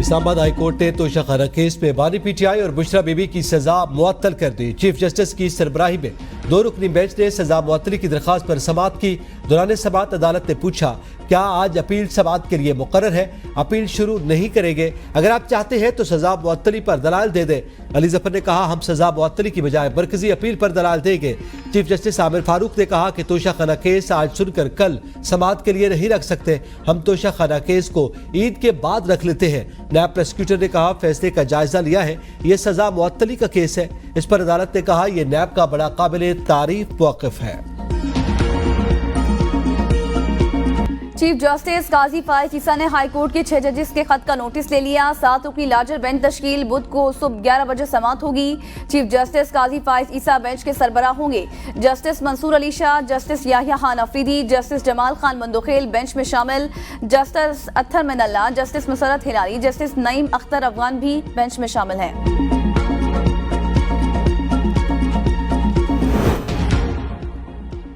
Islamabad high court ने तोशा खाना case में बानी पीटीआई और बुशरा बीबी की सजा मुअत्तल कर दी। चीफ जस्टिस की सरबराही में 2 रुकनी बेंच ने सजा मुअत्तली की दरखास्त पर समाअत की। दौरान समाअत अदालत ने पूछा, क्या आज अपील समाअत के लिए मुकर्रर है? अपील शुरू नहीं करेंगे। अगर आप चाहते हैं तो सजा मुअत्तली पर दलाल दे दें। अली जफर ने कहा, हम सजा मुअत्तली की बजाय मरकजी अपील पर दलाल देंगे। चीफ जस्टिस आमिर फारूक ने कहा कि तोशा खाना केस आज सुनकर कल समाअत के लिए नहीं रख सकते। हम तोशा खाना केस को ईद के बाद रख लेते हैं। नायब प्रोसिक्यूटर ने कहा, फैसले का जायजा लिया है, ये सजा मुअत्तली का केस है। इस पर अदालत ने कहा, यह नैब का बड़ा काबिल तारीफ मौक़िफ़ है। चीफ जस्टिस काजी फायज ईसा ने हाई कोर्ट के 6 जजेस के खत का नोटिस ले लिया। 7 रुकनी लार्जर बेंच तश्कील बुध को सुबह 11 बजे समाअत होगी। Chief justice Qazi Faez Isa bench के सरबराह होंगे। Justice Mansoor Ali Shah, justice Yahya Khan Afridi, justice Jamal Khan Mandokhail bench में शामिल। Justice Athar Minallah, justice Musarrat Hilali, justice Naeem Akhtar Afghan भी बेंच में शामिल हैं।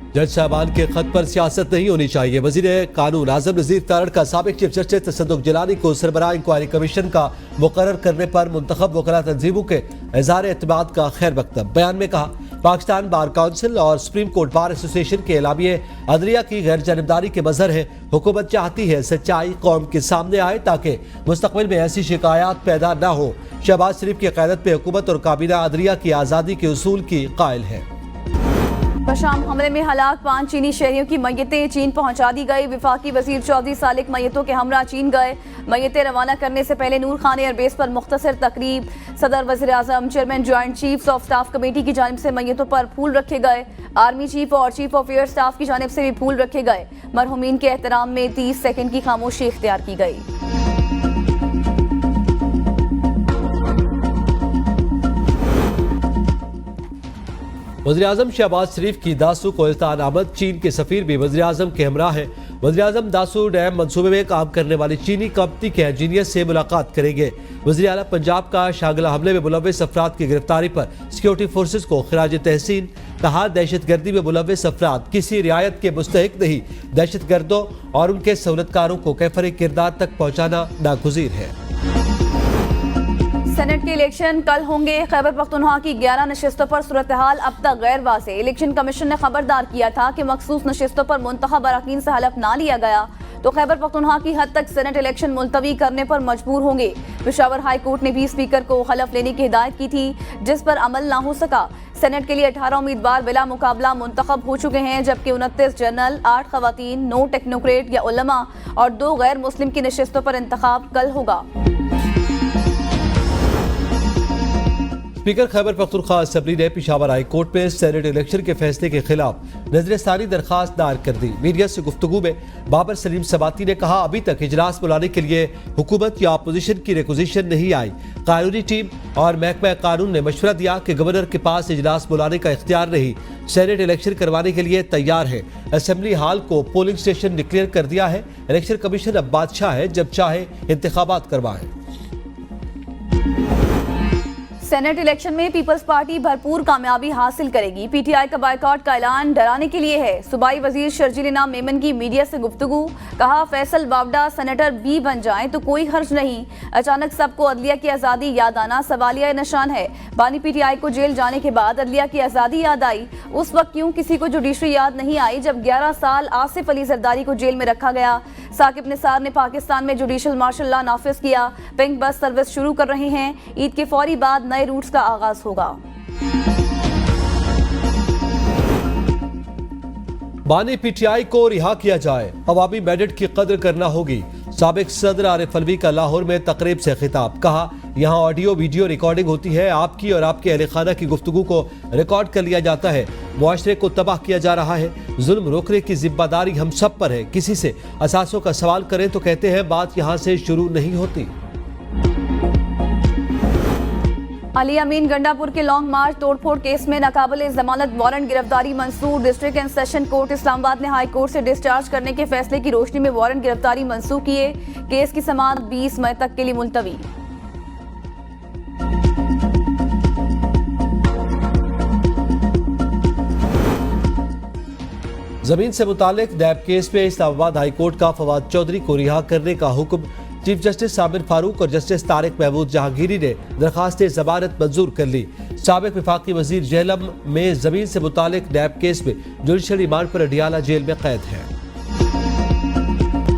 जज साहबान के खत पर सियासत नहीं होनी चाहिए। वजीर कानून आजम नज़ीर तारड़ का साबिक चीफ जस्टिस तसद्दुक़ जिलानी को सरबराह इंक्वायरी कमीशन का मुकर्रर करने पर मुंतखब वकला तंजीमों के इज़हार एतमाद का खैर मकतब। बयान में कहा, पाकिस्तान बार काउंसिल और सुप्रीम कोर्ट बार एसोसिएशन के एलामिये अदलिया की गैर जानबदारी के मजहर है। हुकूमत चाहती है सच्चाई कौम के सामने आए ताकि मुस्तकबिल में ऐसी शिकायत पैदा न हो। शहबाज शरीफ की क़यादत में हुकूमत और काबीना अदलिया की आज़ादी के उसूल की कायल है। बशाम हमले में हलाक 5 चीनी शहरियों की मैयतें चीन पहुंचा दी गई। विफाकी वजीर चौधरी सालिक मैयतों के हमरा चीन गए। मैयतें रवाना करने से पहले नूर खान एयरबेस पर मुख्तसर तकरीब। सदर वज़ीर आज़म, chairman joint chiefs of staff committee की जानिब से मैयतों पर फूल रखे गए। आर्मी चीफ और चीफ ऑफ एयर स्टाफ की जानिब से भी फूल रखे गए। मरहूमीन के एहतराम में 30 सेकंड की खामोशी इख्तियार की गई। वज़ीर-ए-आज़म शहबाज शरीफ की दासू कोहिस्तान आमद। चीन के सफीर भी वज़ीर-ए-आज़म के हमरा हैं। वज़ीर-ए-आज़म दासू डैम मंसूबे में काम करने वाली चीनी कंपनी के इंजीनियर से मुलाकात करेंगे। वज़ीर आला पंजाब का शागला हमले में मुलव्वस अफराद की गिरफ्तारी पर सिक्योरिटी फोर्सेज को खिराज तहसीन। कहा, दहशत गर्दी में मुलव्वस अफराद किसी रियायत के मुस्तहिक नहीं। दहशत गर्दों और उनके सहूलतकारों को कैफर किरदार तक पहुँचाना नागुज़ीर है। सेनेट के इलेक्शन कल होंगे। खैबर पख्तूनख्वा की 11 नशिस्तों पर सूरत हाल अब तक गैर वाज़े। इलेक्शन कमीशन ने खबरदार किया था कि मखसूस नशिस्तों पर मुंतखब अरकान से हलफ ना लिया गया तो खैबर पख्तूनख्वा की हद तक सेनेट इलेक्शन मुलतवी करने पर मजबूर होंगे। पेशावर हाई कोर्ट ने भी स्पीकर को हलफ लेने की हिदायत की थी, जिस पर अमल ना हो सका। सेनेट के लिए 18 उम्मीदवार बिला मुकाबला मुंतखब हो चुके हैं, जबकि 29 जनरल, 8 खवातीन, 9 टेक्नोक्रेट या उलमा और 2 गैर मुस्लिम की नशिस्तों पर इंतखाब कल होगा। स्पीकर खैबर पख्तूनख्वा असम्बली ने पेशावर हाई कोर्ट में सेनेट इलेक्शन के फैसले के खिलाफ नजरसानी दरखास्त दायर कर दी। मीडिया से गुफ्तगू में बाबर सलीम समाती ने कहा, अभी तक इजलास बुलाने के लिए हुकूमत या अपोजिशन की रिक्वेजिशन नहीं आई। कानूनी टीम और महकमा कानून ने मशवरा दिया कि गवर्नर के पास इजलास बुलाने का इख्तियार नहीं। सेनेट इलेक्शन करवाने के लिए तैयार है। असेंबली हॉल को पोलिंग स्टेशन डिक्लेयर कर दिया है। इलेक्शन कमीशन अब बादशाह है, जब चाहे इंतखाबात करवाए। सेनेट इलेक्शन में पीपल्स पार्टी भरपूर कामयाबी हासिल करेगी। पीटीआई का बायकॉट का ऐलान डराने के लिए है। सूबाई वजीर शर्जील इनाम मेमन की मीडिया से गुफ्तगू। कहा, फैसल बावडा सेनेटर भी बन जाएं तो कोई हर्ज नहीं। अचानक सबको अदलिया की आज़ादी याद आना सवालिया निशान है। बानी पीटीआई को जेल जाने के बाद अदलिया की आज़ादी याद आई। उस वक्त क्यों किसी को जुडिशरी याद नहीं आई जब 11 साल आसिफ अली जरदारी को जेल में रखा गया। साकिब निसार ने पाकिस्तान में जुडिशल मार्शल लॉ नाफिज किया। पिंक बस सर्विस शुरू कर रहे हैं। ईद के फौरी बाद नए रूट्स का आगाज होगा। बानी पीटीआई को रिहा किया जाए, अवामी मैंडेट की कदर करना होगी। साबिक सदर आरिफ अलवी का लाहौर में तकरीब से खिताब। कहा, यहाँ ऑडियो वीडियो रिकॉर्डिंग होती है। आपकी और आपके अहले खाना की गुफ्तगू को रिकॉर्ड कर लिया जाता है। मुआशरे को तबाह किया जा रहा है। जुल्म रोकने की जिम्मेदारी हम सब पर है। किसी से असासों का सवाल करें तो कहते हैं बात यहाँ से शुरू नहीं होती। अली अमीन गंडापुर के लॉन्ग मार्च तोड़फोड़ केस में नाकाबिल जमानत वारंट गिरफ्तारी मंसूर। District and session court Islamabad ने हाई कोर्ट से डिस्चार्ज करने के फैसले की रोशनी में वारंट गिरफ्तारी मंसूर किए। केस की समाअत 20 मई तक के लिए मुलतवी। जमीन से मुतालिक नैब केस में इस्लामाबाद हाई कोर्ट का फवाद चौधरी को रिहा करने का हुक्म चीफ जस्टिस साबिर फारूक और जस्टिस तारिक महमूद जहांगीरी ने दरखास्त जमानत मंजूर कर ली। साबिक वफाकी वजीर जेहलम में जमीन से मुतालिक नैब केस में जुडिशल रिमांड पर अडियाला जेल में कैद है।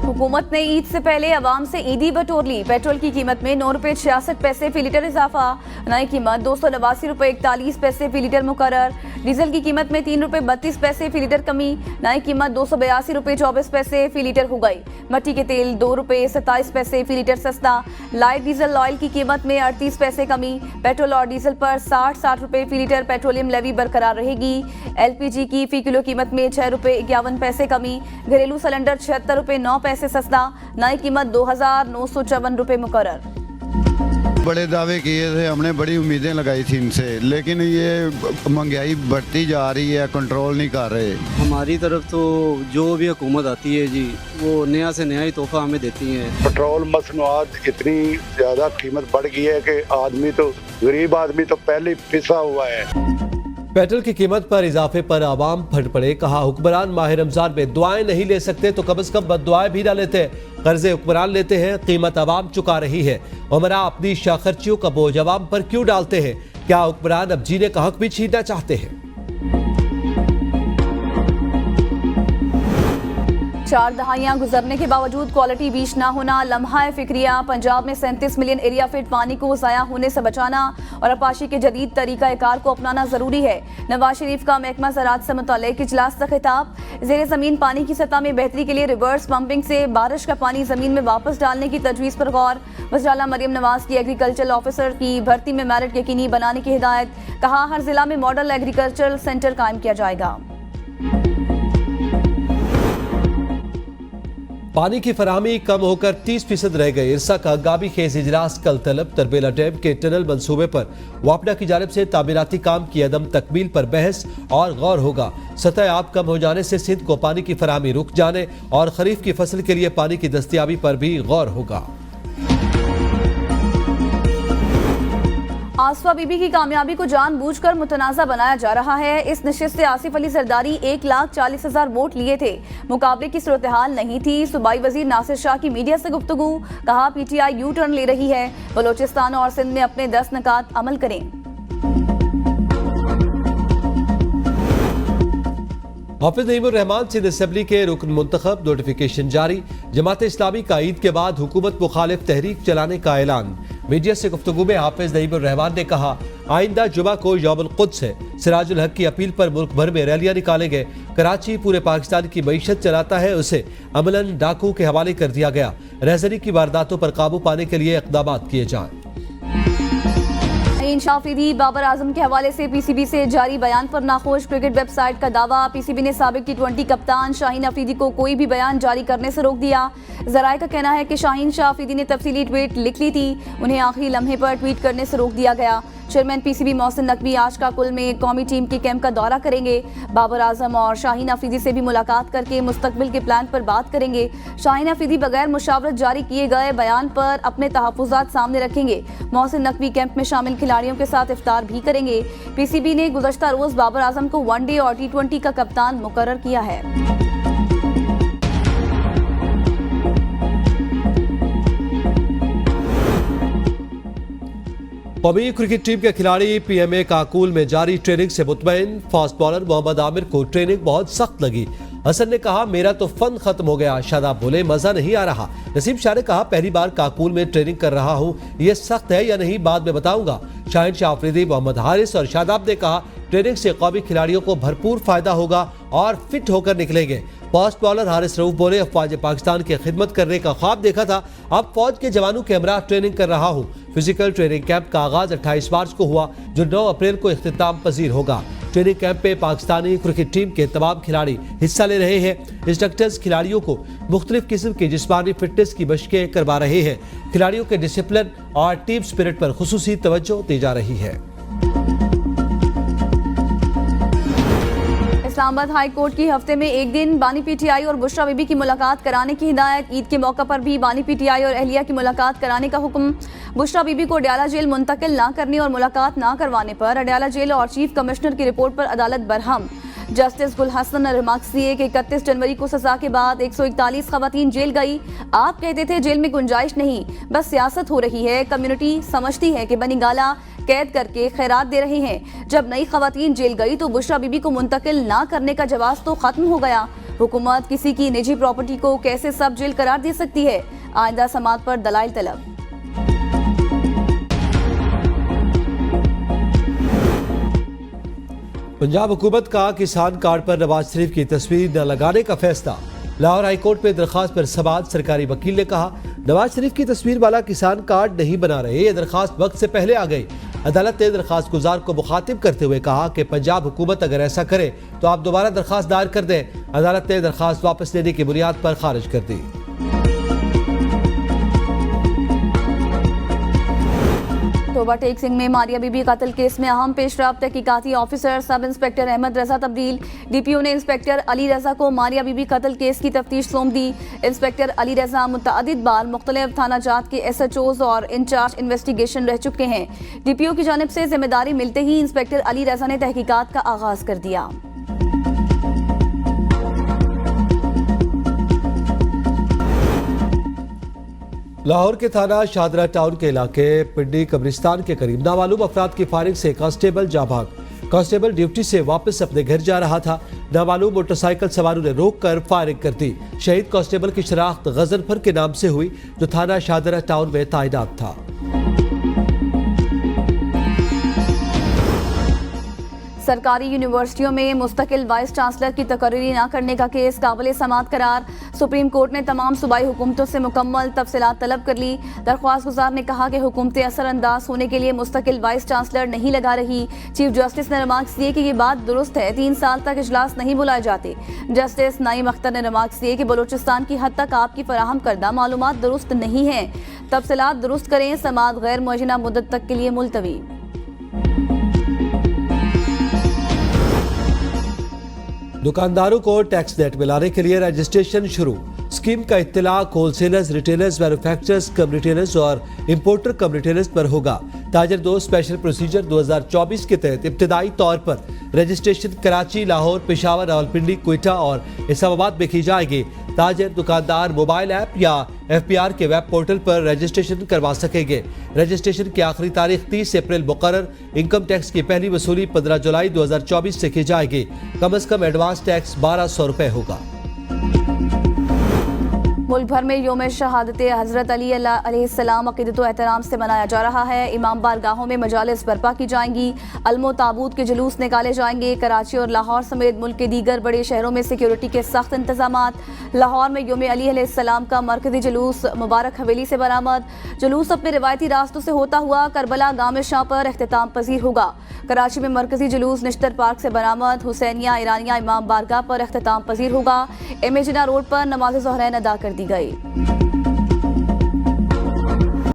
हुकूमत ने ईद से पहले अवाम से ईदी बटोर पेट्रोल की कीमत में 9 रुपये 66 पैसे फी लीटर इजाफा, नई कीमत 289 रुपये 41 पैसे फी लीटर मुकर्रर। डीजल की कीमत में 3 रुपये 32 पैसे फी लीटर कमी, नई कीमत 282 रुपये 24 पैसे फी लीटर हो गई। मट्टी के तेल 2 रुपये 27 पैसे फी लीटर सस्ता, लाइट डीजल ऑयल की कीमत में 38 पैसे कमी। पेट्रोल और डीजल पर 60 रुपये फी लीटर पेट्रोलियम लेवी बरकरार रहेगी। LPG की फी किलो कीमत में 6 रुपये 51 पैसे कमी, घरेलू सिलेंडर 76 रुपये 9 पैसे सस्ता, नई कीमत 2,954 रुपये मुकर्रर। बड़े दावे किए थे, हमने बड़ी उम्मीदें लगाई थी इनसे, लेकिन ये महंगाई बढ़ती जा रही है, कंट्रोल नहीं कर रहे। हमारी तरफ तो जो भी हुकूमत आती है जी, वो नया से नया ही तोहफा हमें देती है। पेट्रोल मसनूआत इतनी ज़्यादा कीमत बढ़ गई है कि आदमी तो गरीब आदमी तो पहले ही पिसा हुआ है। पेट्रोल की कीमत पर इजाफे पर आवाम फट पड़े। कहा हुक्मरान माह रमजान में दुआएं नहीं ले सकते तो कम से कम बददुआएं भी ना लेते। कर्जे हुक्मरान लेते हैं, कीमत आवाम चुका रही है। उमरा अपनी शाखर्चियों का बोझ आवाम पर क्यों डालते हैं? क्या हुक्मरान अब जीने का हक भी छीनना चाहते हैं? 4 दहाइयां गुजरने के बावजूद क्वालिटी बीच ना होना लम्हा फिक्रिया। पंजाब में 37 मिलियन एरिया फिट पानी को ज़ाया होने से बचाना और अपाशी के जदीद तरीका कार को अपनाना जरूरी है। नवाज शरीफ का महकमा ज़राअत से मुताल्लिक़ इजलास का खिताब। ज़ेर ज़मीन पानी की सतह में बेहतरी के लिए रिवर्स पंपिंग से बारिश का पानी जमीन में वापस डालने की तजवीज़ पर गौर। वज़ीर आला मरियम नवाज की एग्रीकल्चरल ऑफिसर की भर्ती में मेरिट यकीनी बनाने की हिदायत। कहा हर जिला में मॉडल एग्रीकल्चरल सेंटर कायम किया जाएगा। पानी की फराहमी कम होकर 30% रह गई। इरसा का गाबी खेज इजलास कल तलब। तरबेला डैम के टनल मंसूबे पर वापडा की जानिब से तामीराती काम की अदम तकमील पर बहस और गौर होगा। सतह आब कम हो जाने से सिंध को पानी की फराहमी रुक जाने और खरीफ की फसल के लिए पानी की दस्तियाबी पर भी गौर होगा। आसफा बीबी की कामयाबी को जानबूझकर मुतनाज़ा बनाया जा रहा है। इस नशिस्त से आसिफ अली जरदारी 1,40,000 वोट लिए थे। मुकाबले की सूरत हाल नहीं थी। सूबाई वजीर नासिर शाह की मीडिया से गुफ्तगू। कहा PTI यू टर्न ले रही है, बलोचिस्तान और सिंध में अपने 10 नकात अमल करें। हाफिज नईमुर रहमान सिंध असेंबली के रुकन मुंतखब। नोटिफिकेशन जारी। जमात इस्लामी का ईद के बाद हुकूमत मुखालिफ तहरीक चलाने का ऐलान। मीडिया से गुफ्तगू में हाफिज नईमुर रहमान ने कहा आइंदा जुमा को यौमुल कुद्स है। सिराजुल हक की अपील पर मुल्क भर में रैलियां निकालेंगे। कराची पूरे पाकिस्तान की मईशत चलाता है, उसे अमलन डाकू के हवाले कर दिया गया। रहजनी की वारदातों पर काबू पाने के लिए इक़दाम किए जाएं। शाहीन शाफिदी बाबर आजम के हवाले से PCB से जारी बयान पर नाखुश। क्रिकेट वेबसाइट का दावा। PCB ने साबिक T20 कप्तान शाहीन अफरीदी को कोई भी बयान जारी करने से रोक दिया। जराए का कहना है कि शाहीन शाफिदी ने तफसीली ट्वीट लिख ली थी, उन्हें आखिरी लम्हे पर ट्वीट करने से रोक दिया गया। चेयरमैन PCB मोहसिन नकवी आज का कुल में कौमी टीम के कैंप का दौरा करेंगे। बाबर आजम और शाहीन अफरीदी से भी मुलाकात करके मुस्तकबिल के प्लान पर बात करेंगे। शाहीन अफरीदी बगैर मुशावरत जारी किए गए बयान पर अपने तहफ़्फ़ुज़ात सामने रखेंगे। मोहसिन नकवी कैंप में शामिल खिलाड़ियों के साथ इफ्तार भी करेंगे। PCB ने गुज़श्ता रोज़ बाबर आजम को वनडे और T20 का कप्तान मुकर्रर किया है। कौमी क्रिकेट टीम के खिलाड़ी PMA काकूल में जारी ट्रेनिंग से मुतमईन। फास्ट बॉलर मोहम्मद आमिर को ट्रेनिंग बहुत सख्त लगी। हसन ने कहा मेरा तो फन खत्म हो गया। शादाब बोले मजा नहीं आ रहा। नसीम शाह ने कहा पहली बार काकूल में ट्रेनिंग कर रहा हूं, यह सख्त है या नहीं बाद में बताऊंगा। शाहीन शाह अफरीदी, मोहम्मद हारिस और शादाब ने कहा ट्रेनिंग से कौमी खिलाड़ियों को भरपूर फायदा होगा और फिट होकर निकलेंगे। फास्ट बॉलर हारिस रऊफ बोले अफवाज पाकिस्तान की खिदमत करने का ख्वाब देखा था, अब फौज के जवानों के हमरा ट्रेनिंग कर रहा हूँ। फिजिकल ट्रेनिंग कैंप का आगाज 28 मार्च को हुआ, जो 9 अप्रैल को इख्तिताम पजीर होगा। ट्रेनिंग कैंप में पाकिस्तानी क्रिकेट टीम के तमाम खिलाड़ी हिस्सा ले रहे हैं। इंस्ट्रक्टर्स खिलाड़ियों को मुख्तलिफ किस्म की जिस्मानी फिटनेस की मशकें करवा रहे हैं। खिलाड़ियों के डिसिप्लिन और टीम स्पिरिट पर खुसूसी तवज्जो दी जा रही है। इस्लामाबाद हाई कोर्ट की हफ्ते में एक दिन बानी PTI और बुशरा बीबी की मुलाकात कराने की हिदायत। ईद के मौका पर भी बानी PTI और अहलिया की मुलाकात कराने का हुक्म। बुशरा बीबी को अडियाला जेल मुंतकिल ना करने और मुलाकात ना करवाने पर अडियाला जेल और चीफ कमिश्नर की रिपोर्ट पर अदालत बरहम। जस्टिस गुल हसन ने रिमार्क्स दिए कि 31 जनवरी को सजा के बाद 141 खवातीन जेल गई। आप कहते थे जेल में गुंजाइश नहीं, बस सियासत हो रही है। कम्युनिटी समझती है कि बनी गाला कैद करके खैरात दे रहे हैं। जब नई खवातीन जेल गई तो बुशरा बीबी को मुंतकिल ना करने का जवाब तो खत्म हो गया। हुकूमत किसी की निजी प्रॉपर्टी को कैसे सब जेल करार दे सकती है? आइंदा समात पर दलाइल तलब। पंजाब हुकूमत का किसान कार्ड पर नवाज शरीफ की तस्वीर न लगाने का फैसला। लाहौर हाईकोर्ट में दरखास्त पर समाअत। सरकारी वकील ने कहा नवाज शरीफ की तस्वीर वाला किसान कार्ड नहीं बना रहे, ये दरखास्त वक्त से पहले आ गई। अदालत ने दरखास्त गुजार को मुखातिब करते हुए कहा कि पंजाब हुकूमत अगर ऐसा करे तो आप दोबारा दरखास्त दायर कर दें। अदालत ने दरखास्त वापस लेने की बुनियाद पर खारिज कर दी। तोबा टेक सिंह में मारिया बीबी कत्ल केस में अहम पेशरफ्त। तहकीकाती ऑफिसर सब इंस्पेक्टर अहमद रजा तब्दील। डीपीओ ने इंस्पेक्टर अली रजा को मारिया बीबी कत्ल केस की तफ्तीश सौंप दी। इंस्पेक्टर अली रजा मुतअद्दिद बार मुख्तलिफ थाना जात के SHOs और इंचार्ज इन्वेस्टिगेशन रह चुके हैं। डीपीओ की जानिब से जिम्मेदारी मिलते ही इंस्पेक्टर अली रजा ने तहकीकात का आगाज कर दिया। लाहौर के थाना शाहदरा टाउन के इलाके पिंडी कब्रिस्तान के करीब नामालूम अफराद की फायरिंग से कांस्टेबल जाँ भाग। कांस्टेबल ड्यूटी से वापस अपने घर जा रहा था। नामालूम मोटरसाइकिल सवारों ने रोककर फायरिंग कर दी। शहीद कांस्टेबल की शनाख्त गजनफर के नाम से हुई, जो थाना शाहदरा टाउन में तैनात था। सरकारी यूनिवर्सिटियों में मुस्तकिल वाइस चांसलर की तकर्री न करने का केस काबिल समाअत करार। सुप्रीम कोर्ट ने तमाम सूबाई हुकूमतों से मुकम्मल तफसीलात तलब कर ली। दरख्वास्त गुजार ने कहा कि हुकूमतें असरअंदाज होने के लिए मुस्तकिल वाइस चांसलर नहीं लगा रही। चीफ जस्टिस ने रिमार्क्स दिए कि ये बात दुरुस्त है, 3 साल तक इजलास नहीं बुलाए जाते। जस्टिस नईम अख्तर ने रिमार्क्स दिए कि बलूचिस्तान की हद तक आपकी फराहम करदा मालूमात दुरुस्त नहीं है, तफसीलात दुरुस्त करें। समाअत गैर मुअज्जला मुद्दत तक के लिए मुलतवी। दुकानदारों को टैक्स नेट में लाने के लिए रजिस्ट्रेशन शुरू। स्कीम का इत्तलाक होलसेलर्स, रिटेलर्स, मैन्युफैक्चरर्स कम रिटेलर्स और इंपोर्टर कम रिटेलर्स पर होगा। ताजर दोस्त स्पेशल प्रोसीजर 2024 के तहत इब्तदाई तौर पर रजिस्ट्रेशन कराची, लाहौर, पेशावर, रावलपिंडी, क्वेटा और इस्लामाबाद में की जाएगी। ताजर दुकानदार मोबाइल ऐप या FPR के वेब पोर्टल पर रजिस्ट्रेशन करवा सकेंगे। रजिस्ट्रेशन की आखिरी तारीख 30 अप्रैल मुकर्रर। इनकम टैक्स की पहली वसूली 15 जुलाई 2024 से की जाएगी। कम से कम एडवांस टैक्स 1200 रुपए होगा। मुल्क भर में योम शहादत हज़रत अली अलैहिस्सलाम अक़ीदत व एहतराम से मनाया जा रहा है। इमाम बारगाहों में मजालिस बर्पा की जाएंगी। अलमो ताबूत के जुलूस निकाले जाएंगे। कराची और लाहौर समेत मुल्क के दीगर बड़े शहरों में सिक्योरिटी के सख्त इंतजामात। लाहौर में योम अली अलैहिस्सलाम का मरकजी जुलूस मुबारक हवेली से बरामद। जुलूस अपने रिवायती रास्तों से होता हुआ करबला गाम शाह पर अख्तिताम पजीर होगा। कराची में मरकजी जुलूस निश्तर पार्क से बरामद। हुसैनिया ईरानिया इमाम बारगाह पर अख्तिताम पजीर होगा। MA जिन्ना रोड पर नमाज ज़ोहरैन अदा कर दी गई।